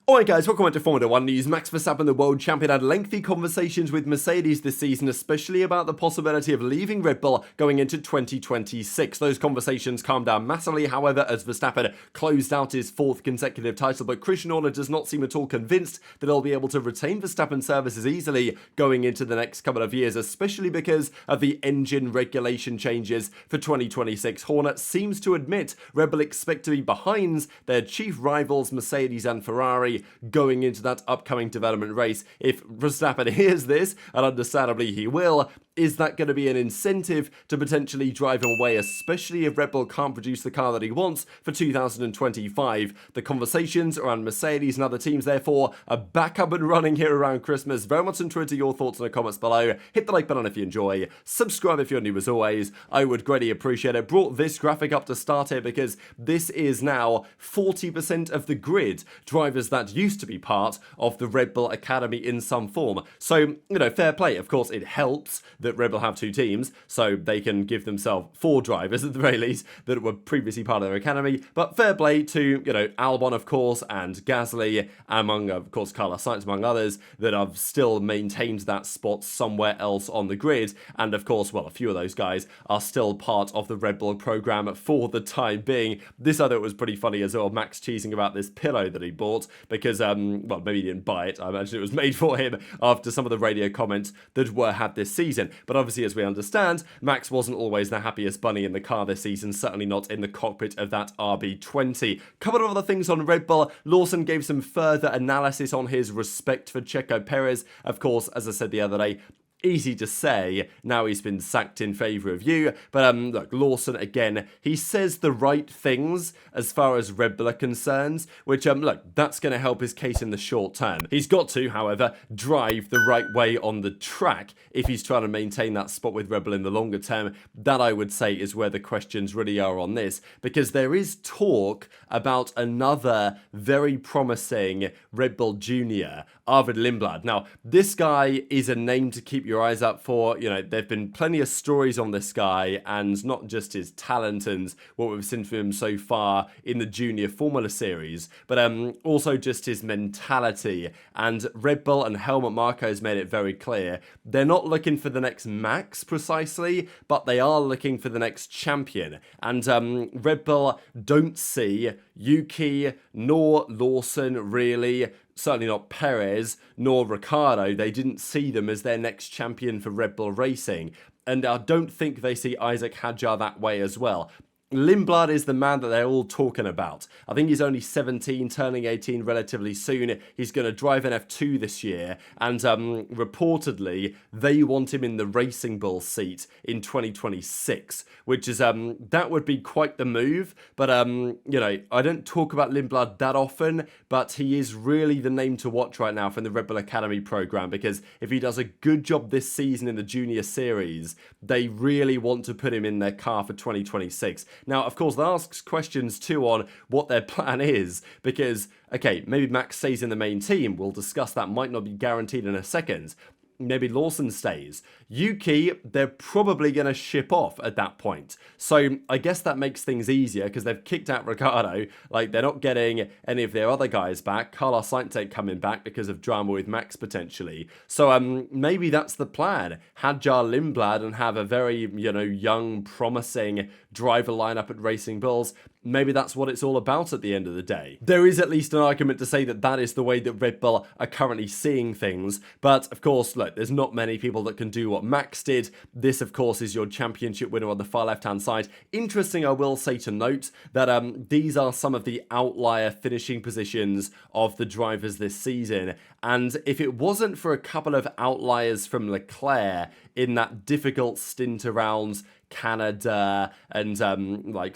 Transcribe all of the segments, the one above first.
Alright guys, welcome to Formula 1 news. Max Verstappen, the world champion, had lengthy conversations with Mercedes this season, especially about the possibility of leaving Red Bull going into 2026. Those conversations calmed down massively, however, as Verstappen closed out his fourth consecutive title, but Christian Horner does not seem at all convinced that he'll be able to retain Verstappen services easily going into the next couple of years, especially because of the engine regulation changes for 2026. Horner seems to admit Red Bull expect to be behind their chief rivals Mercedes and Ferrari going into that upcoming development race. If Verstappen hears this, and understandably he will, is that going to be an incentive to potentially drive him away, especially if Red Bull can't produce the car that he wants for 2025? The conversations around Mercedes and other teams, therefore, are back up and running here around Christmas. Very much on Twitter, your thoughts in the comments below. Hit the like button if you enjoy. Subscribe if you're new as always. I would greatly appreciate it. Brought this graphic up to start here because this is now 40% of the grid drivers that used to be part of the Red Bull Academy in some form. So, fair play. Of course, it helps that Red Bull have two teams, so they can give themselves four drivers at the very least that were previously part of their academy. But fair play to, Albon, of course, and Gasly, among, of course, Carlos Sainz, among others, that have still maintained that spot somewhere else on the grid. And of course, well, a few of those guys are still part of the Red Bull program for the time being. This I thought was pretty funny as well. Max teasing about this pillow that he bought because, well, maybe he didn't buy it. I imagine it was made for him after some of the radio comments that were had this season. But obviously, as we understand, Max wasn't always the happiest bunny in the car this season, certainly not in the cockpit of that RB20. Couple of other things on Red Bull. Lawson gave some further analysis on his respect for Checo Perez. Of course, as I said the other day, easy to say now he's been sacked in favour of you, but look, Lawson again, he says the right things as far as Red Bull are concerned, which look, that's going to help his case in the short term. He's got to, however, drive the right way on the track if he's trying to maintain that spot with Red Bull in the longer term. That, I would say, is where the questions really are on this, because there is talk about another very promising Red Bull junior, Arvid Lindblad. Now, this guy is a name to keep your eyes up for. There've been plenty of stories on this guy, and not just his talent and what we've seen from him so far in the Junior Formula Series, but also just his mentality. And Red Bull and Helmut Marko has made it very clear they're not looking for the next Max precisely, but they are looking for the next champion. And Red Bull don't see Yuki nor Lawson really, certainly not Perez, nor Ricciardo. They didn't see them as their next champion for Red Bull Racing. And I don't think they see Isaac Hadjar that way as well. Lindblad is the man that they're all talking about. I think he's only 17, turning 18 relatively soon. He's going to drive an F2 this year, and reportedly they want him in the Racing Bull seat in 2026, which is that would be quite the move. But I don't talk about Lindblad that often, but he is really the name to watch right now from the Red Bull Academy program, because if he does a good job this season in the Junior Series, they really want to put him in their car for 2026. Now, of course, that asks questions too on what their plan is, because, okay, maybe Max stays in the main team. We'll discuss that. Might not be guaranteed in a second. Maybe Lawson stays. Yuki, they're probably going to ship off at that point. So I guess that makes things easier because they've kicked out Ricciardo. Like, they're not getting any of their other guys back. Carlos Sainz ain't coming back because of drama with Max potentially. So maybe that's the plan. Hadjar Lindblad and have a very, young, promising driver lineup at Racing Bulls. Maybe that's what it's all about at the end of the day. There is at least an argument to say that that is the way that Red Bull are currently seeing things. But, of course, look, there's not many people that can do what Max did. This, of course, is your championship winner on the far left-hand side. Interesting, I will say to note, that these are some of the outlier finishing positions of the drivers this season. And if it wasn't for a couple of outliers from Leclerc in that difficult stint around Canada and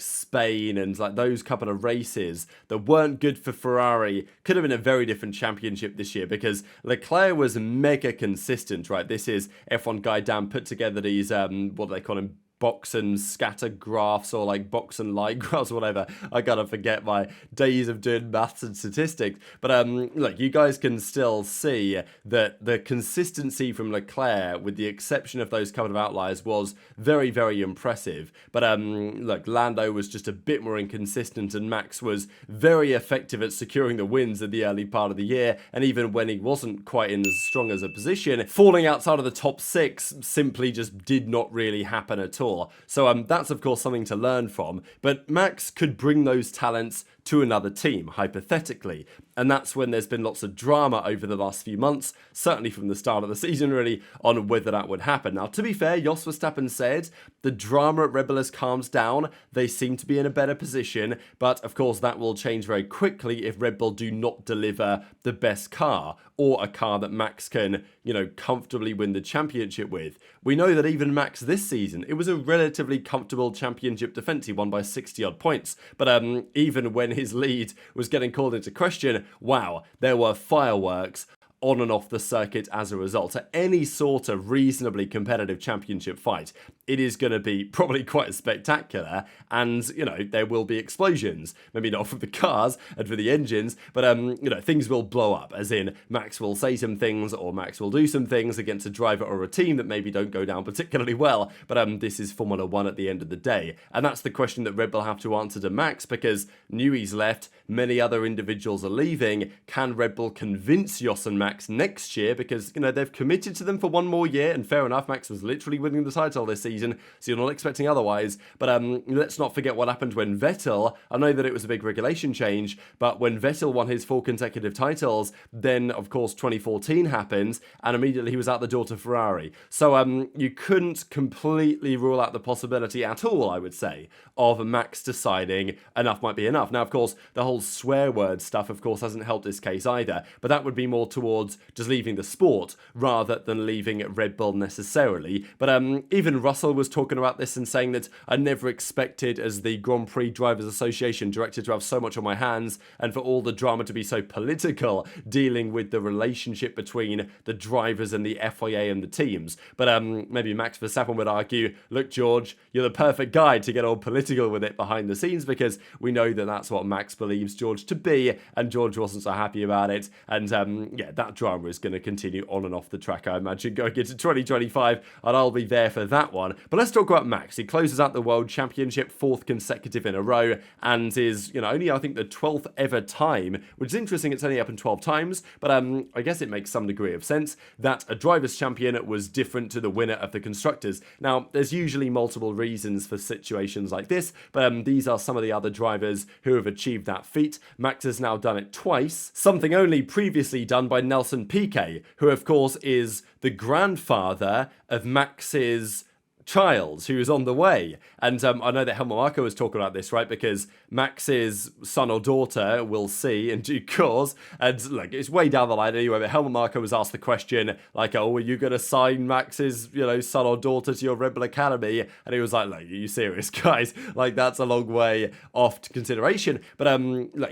Spain and those couple of races that weren't good for Ferrari, could have been a very different championship this year, because Leclerc was mega consistent, right? This is F1 Guide Dan put together these what do they call them, box and scatter graphs or like box and line graphs or whatever. I gotta forget my days of doing maths and statistics. But look, you guys can still see that the consistency from Leclerc, with the exception of those couple of outliers, was very, very impressive. But look, Lando was just a bit more inconsistent, and Max was very effective at securing the wins in the early part of the year. And even when he wasn't quite in as strong as a position, falling outside of the top 6 simply just did not really happen at all. So that's of course something to learn from. But Max could bring those talents to another team, hypothetically. And that's when there's been lots of drama over the last few months, certainly from the start of the season really, on whether that would happen. Now, to be fair, Jos Verstappen said the drama at Red Bull has calmed down. They seem to be in a better position. But of course, that will change very quickly if Red Bull do not deliver the best car, or a car that Max can, comfortably win the championship with. We know that even Max this season, it was a relatively comfortable championship defense. He won by 60 odd points. But even when his lead was getting called into question, wow, there were fireworks on and off the circuit as a result. To any sort of reasonably competitive championship fight, it is going to be probably quite spectacular, and there will be explosions. Maybe not for the cars and for the engines, but things will blow up, as in Max will say some things or Max will do some things against a driver or a team that maybe don't go down particularly well. But this is Formula 1 at the end of the day, and that's the question that Red Bull have to answer to Max, because Newey's left, many other individuals are leaving. Can Red Bull convince Jos and Max next year? Because they've committed to them for one more year, and fair enough, Max was literally winning the title this season, so you're not expecting otherwise. But let's not forget what happened when Vettel, I know that it was a big regulation change, but when Vettel won his 4 consecutive titles, then of course 2014 happened, and immediately he was out the door to Ferrari. So you couldn't completely rule out the possibility at all, I would say, of Max deciding enough might be enough. Now, of course, the whole swear word stuff, of course, hasn't helped this case either, but that would be more towards just leaving the sport rather than leaving Red Bull necessarily. But even Russell was talking about this and saying that I never expected, as the Grand Prix Drivers Association director, to have so much on my hands and for all the drama to be so political, dealing with the relationship between the drivers and the FIA and the teams. But maybe Max Verstappen would argue, look, George, you're the perfect guy to get all political with it behind the scenes, because we know that that's what Max believes George to be, and George wasn't so happy about it. And that drama is going to continue on and off the track, I imagine, going into 2025, and I'll be there for that one. But let's talk about Max. He closes out the World Championship, 4th consecutive in a row, and is, only, I think, the 12th ever time, which is interesting. It's only happened 12 times, but I guess it makes some degree of sense that a Drivers' Champion was different to the winner of the Constructors. Now, there's usually multiple reasons for situations like this, but these are some of the other drivers who have achieved that feat. Max has now done it twice, something only previously done by Nelson Piquet, who of course is the grandfather of Max's child, who is on the way. And I know that Helmut Marko was talking about this, right? Because Max's son or daughter, we'll see in due course, and look, it's way down the line anyway, but Helmut Marko was asked the question, like, oh, are you going to sign Max's, son or daughter to your Red Bull Academy? And he was like, are you serious, guys? Like, that's a long way off to consideration. But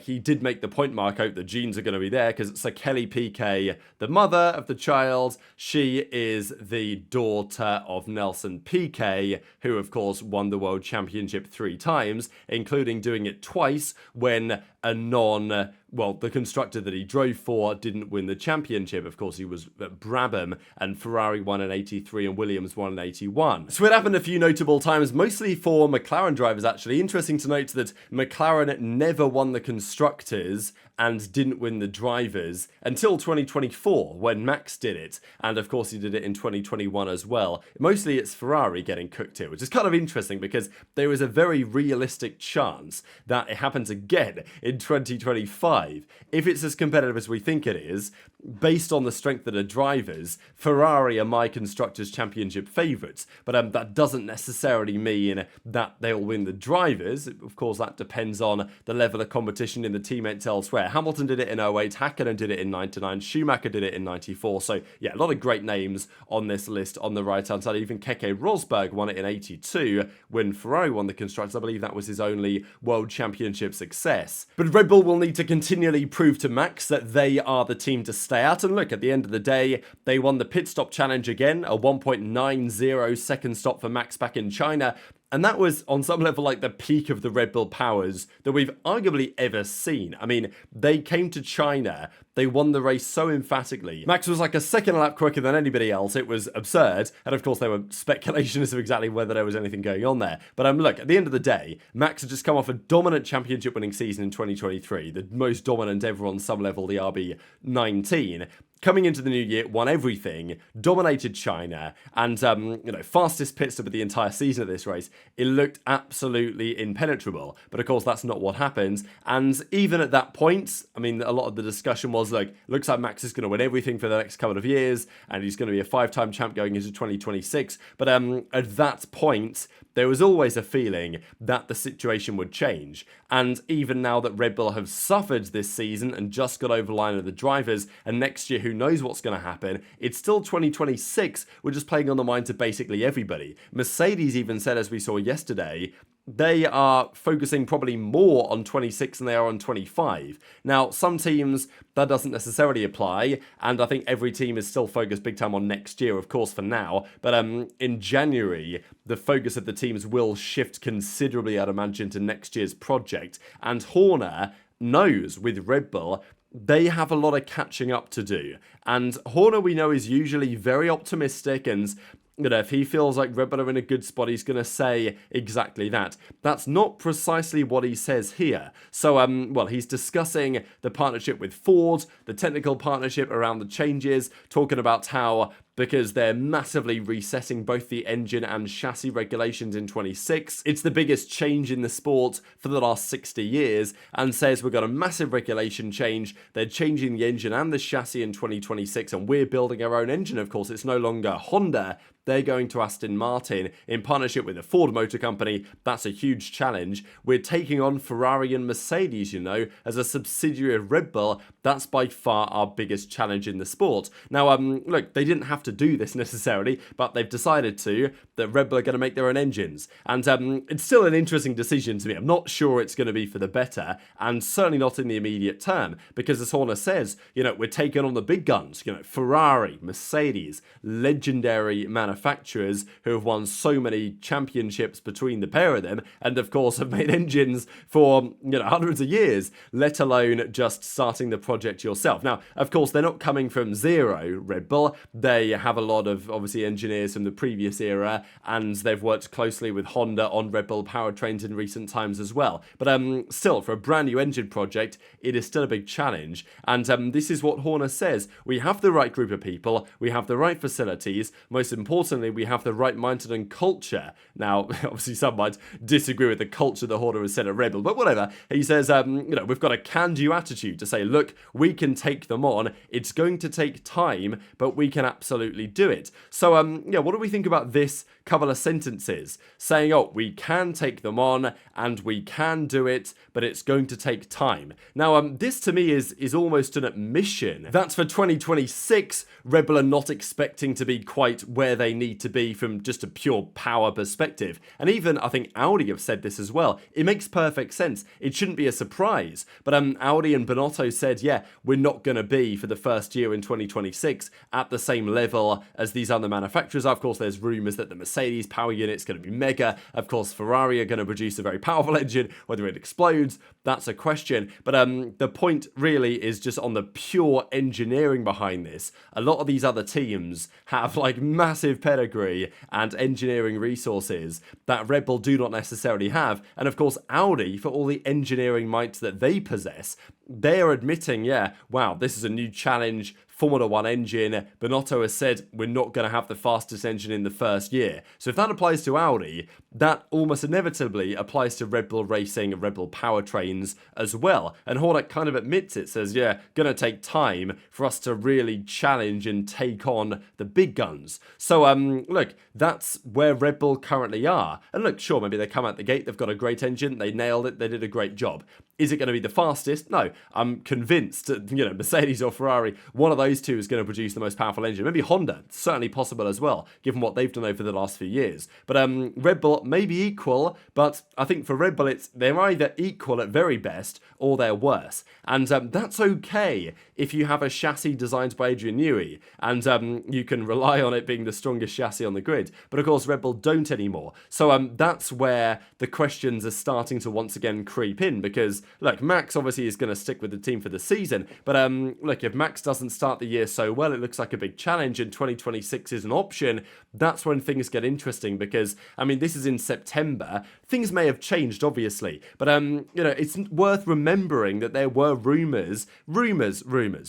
he did make the point, Marko, the genes are going to be there, because Sir Kelly Piquet, the mother of the child, she is the daughter of Nelson Piquet, who of course won the World Championship 3 times, including doing it twice when the constructor that he drove for didn't win the championship. Of course, he was at Brabham, and Ferrari won in 83 and Williams won in 81. So it happened a few notable times, mostly for McLaren drivers, actually. Interesting to note that McLaren never won the constructors and didn't win the drivers until 2024, when Max did it. And of course, he did it in 2021 as well. Mostly it's Ferrari getting cooked here, which is kind of interesting because there is a very realistic chance that it happens again in 2025. If it's as competitive as we think it is, based on the strength of the drivers, Ferrari are my Constructors' Championship favourites. But that doesn't necessarily mean that they'll win the drivers. Of course, that depends on the level of competition in the teammates elsewhere. Hamilton did it in 08, Hakkinen did it in 99, Schumacher did it in 94. So yeah, a lot of great names on this list on the right-hand side. Even Keke Rosberg won it in 82 when Ferrari won the Constructors. I believe that was his only World Championship success. But Red Bull will need to continually prove to Max that they are the team to stay at. And look, at the end of the day, they won the pit stop challenge again, a 1.90 second stop for Max back in China. And that was, on some level, like the peak of the Red Bull powers that we've arguably ever seen. I mean, they came to China, they won the race so emphatically. Max was like a second lap quicker than anybody else. It was absurd. And of course, there were speculations of exactly whether there was anything going on there. But look, at the end of the day, Max had just come off a dominant championship winning season in 2023, the most dominant ever on some level, the RB19. Coming into the new year, won everything, dominated China, and, fastest pit stop of the entire season of this race. It looked absolutely impenetrable. But of course, that's not what happens. And even at that point, I mean, a lot of the discussion was, like, looks like Max is going to win everything for the next couple of years, and he's going to be a 5-time champ going into 2026. But at that point, there was always a feeling that the situation would change. And even now that Red Bull have suffered this season and just got over the line of the drivers, and next year, who knows what's going to happen, it's still 2026, we're just playing on the minds of basically everybody. Mercedes even said, as we saw yesterday, they are focusing probably more on 26 than they are on 25. Now, some teams, that doesn't necessarily apply, and I think every team is still focused big time on next year, of course, for now. But in January, the focus of the teams will shift considerably, I'd imagine, to next year's project. And Horner knows with Red Bull, they have a lot of catching up to do. And Horner, we know, is usually very optimistic, and if he feels like Red Bull are in a good spot, he's going to say exactly that. That's not precisely what he says here. So, he's discussing the partnership with Ford, the technical partnership around the changes, talking about how, because they're massively resetting both the engine and chassis regulations in 26. It's the biggest change in the sport for the last 60 years, and says we've got a massive regulation change. They're changing the engine and the chassis in 2026, and we're building our own engine, of course. It's no longer Honda. They're going to Aston Martin in partnership with the Ford Motor Company. That's a huge challenge. We're taking on Ferrari and Mercedes, as a subsidiary of Red Bull. That's by far our biggest challenge in the sport. Now, look, they didn't have to do this necessarily, but they've decided that Red Bull are going to make their own engines. And it's still an interesting decision to me. I'm not sure it's going to be for the better, and certainly not in the immediate term, because as Horner says, we're taking on the big guns, Ferrari, Mercedes, legendary manufacturers who have won so many championships between the pair of them, and of course have made engines for hundreds of years, let alone just starting the project yourself. Now, of course, they're not coming from zero, Red Bull. They have a lot of, obviously, engineers from the previous era, and they've worked closely with Honda on Red Bull powertrains in recent times as well. But still, for a brand new engine project, it is still a big challenge. And this is what Horner says. We have the right group of people, we have the right facilities, most importantly, we have the right mindset and culture. Now, obviously, some might disagree with the culture that Horner has said at Red Bull, but whatever. He says, we've got a can-do attitude to say, look, we can take them on. It's going to take time, but we can absolutely do it. So, what do we think about this couple of sentences? Saying, we can take them on and we can do it, but it's going to take time. Now, this to me is almost an admission that for 2026, Red Bull are not expecting to be quite where they need to be from just a pure power perspective. And even, I think, Audi have said this as well. It makes perfect sense. It shouldn't be a surprise. But Audi and Binotto said, we're not going to be, for the first year in 2026, at the same level as these other manufacturers. Of course, there's rumours that the Mercedes power unit's going to be mega. Of course, Ferrari are going to produce a very powerful engine. Whether it explodes, that's a question. But the point really is just on the pure engineering behind this. A lot of these other teams have massive pedigree and engineering resources that Red Bull do not necessarily have. And of course, Audi, for all the engineering might that they possess, they are admitting, wow, this is a new challenge. Formula One engine. Binotto has said we're not going to have the fastest engine in the first year. So if that applies to Audi, that almost inevitably applies to Red Bull Racing and Red Bull powertrains as well. And Horner kind of admits it, says, going to take time for us to really challenge and take on the big guns. So, look, that's where Red Bull currently are. And look, sure, maybe they come out the gate, they've got a great engine, they nailed it, they did a great job. Is it going to be the fastest? No, I'm convinced, Mercedes or Ferrari, one of those two is going to produce the most powerful engine. Maybe Honda, certainly possible as well, given what they've done over the last few years. But Red Bull may be equal, but I think for Red Bull, they're either equal at very best or they're worse. And that's okay if you have a chassis designed by Adrian Newey, and you can rely on it being the strongest chassis on the grid. But of course, Red Bull don't anymore. So that's where the questions are starting to once again creep in, because look, Max obviously is going to stick with the team for the season, but look, if Max doesn't start the year so well, it looks like a big challenge, and 2026 is an option. That's when things get interesting, because this is in September. Things may have changed, obviously, but it's worth remembering that there were rumors,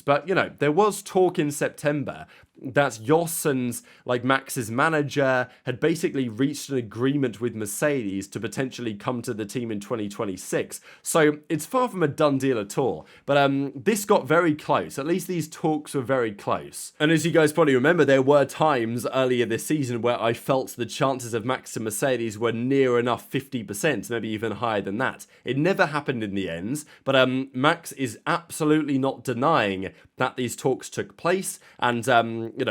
but there was talk in September that Jos and Max's manager had basically reached an agreement with Mercedes to potentially come to the team in 2026. So it's far from a done deal at all. But this got very close. At least these talks were very close. And as you guys probably remember, there were times earlier this season where I felt the chances of Max to Mercedes were near enough 50%, maybe even higher than that. It never happened in the end, but Max is absolutely not denying that these talks took place, and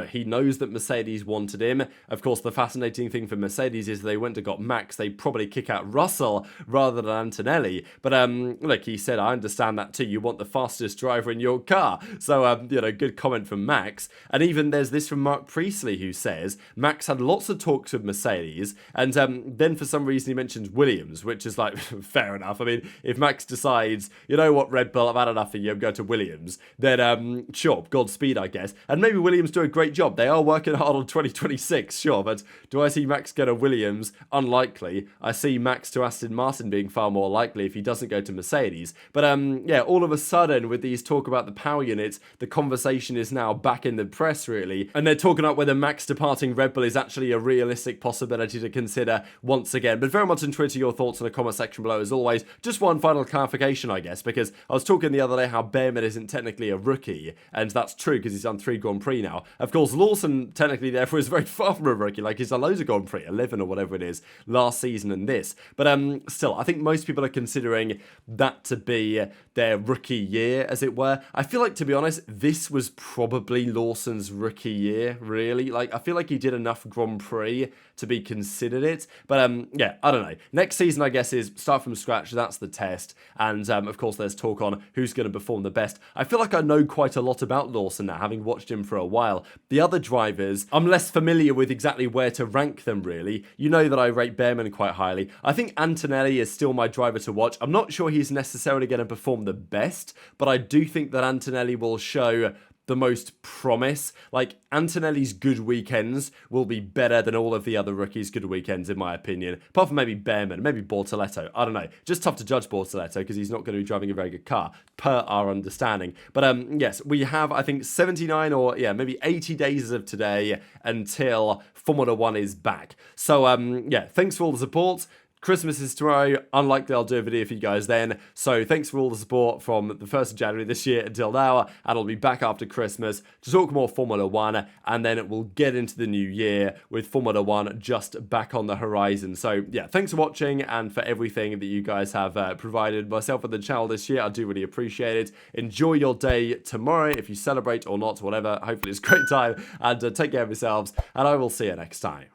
he knows that Mercedes wanted him. Of course, the fascinating thing for Mercedes is they went and got Max. They'd probably kick out Russell rather than Antonelli. But look, he said, I understand that too. You want the fastest driver in your car. So, good comment from Max. And even there's this from Mark Priestley, who says Max had lots of talks with Mercedes, and then for some reason he mentions Williams, which is fair enough. If Max decides, you know what, Red Bull, I've had enough of you, I'm going to Williams, then sure, Godspeed, I guess. And maybe Williams do a great job. They are working hard on 2026, sure, but do I see Max go to Williams? Unlikely. I see Max to Aston Martin being far more likely if he doesn't go to Mercedes. But all of a sudden, with these talk about the power units, the conversation is now back in the press, really. And they're talking about whether Max departing Red Bull is actually a realistic possibility to consider once again. But very much on Twitter, your thoughts in the comment section below, as always. Just one final clarification, I guess, because I was talking the other day how Behrman isn't technically a rookie, and that's true because he's done 3 Grand Prix now. Of course, Lawson technically therefore is very far from a rookie. He's done loads of Grand Prix, 11 or whatever it is, last season and this. But still, I think most people are considering that to be their rookie year, as it were. I feel like, to be honest, this was probably Lawson's rookie year, really. I feel like he did enough Grand Prix to be considered it. But I don't know. Next season, I guess, is start from scratch. That's the test. And of course, there's talk on who's going to perform the best. I feel like I know quite a lot about Lawson now, having watched him for a while. The other drivers, I'm less familiar with exactly where to rank them, really. You know that I rate Behrman quite highly. I think Antonelli is still my driver to watch. I'm not sure he's necessarily going to perform the best, but I do think that Antonelli will show the most promise. Antonelli's good weekends will be better than all of the other rookies' good weekends, in my opinion. Apart from maybe Behrman, maybe Bortoletto. I don't know. Just tough to judge Bortoletto because he's not going to be driving a very good car, per our understanding. But yes, we have, I think, 79 or maybe 80 days as of today until Formula 1 is back. So thanks for all the support. Christmas is tomorrow. Unlikely I'll do a video for you guys then. So thanks for all the support from the 1st of January this year until now. And I'll be back after Christmas to talk more Formula 1. And then we'll get into the new year with Formula 1 just back on the horizon. So thanks for watching and for everything that you guys have provided myself and the channel this year. I do really appreciate it. Enjoy your day tomorrow if you celebrate or not, whatever. Hopefully it's a great time. And take care of yourselves. And I will see you next time.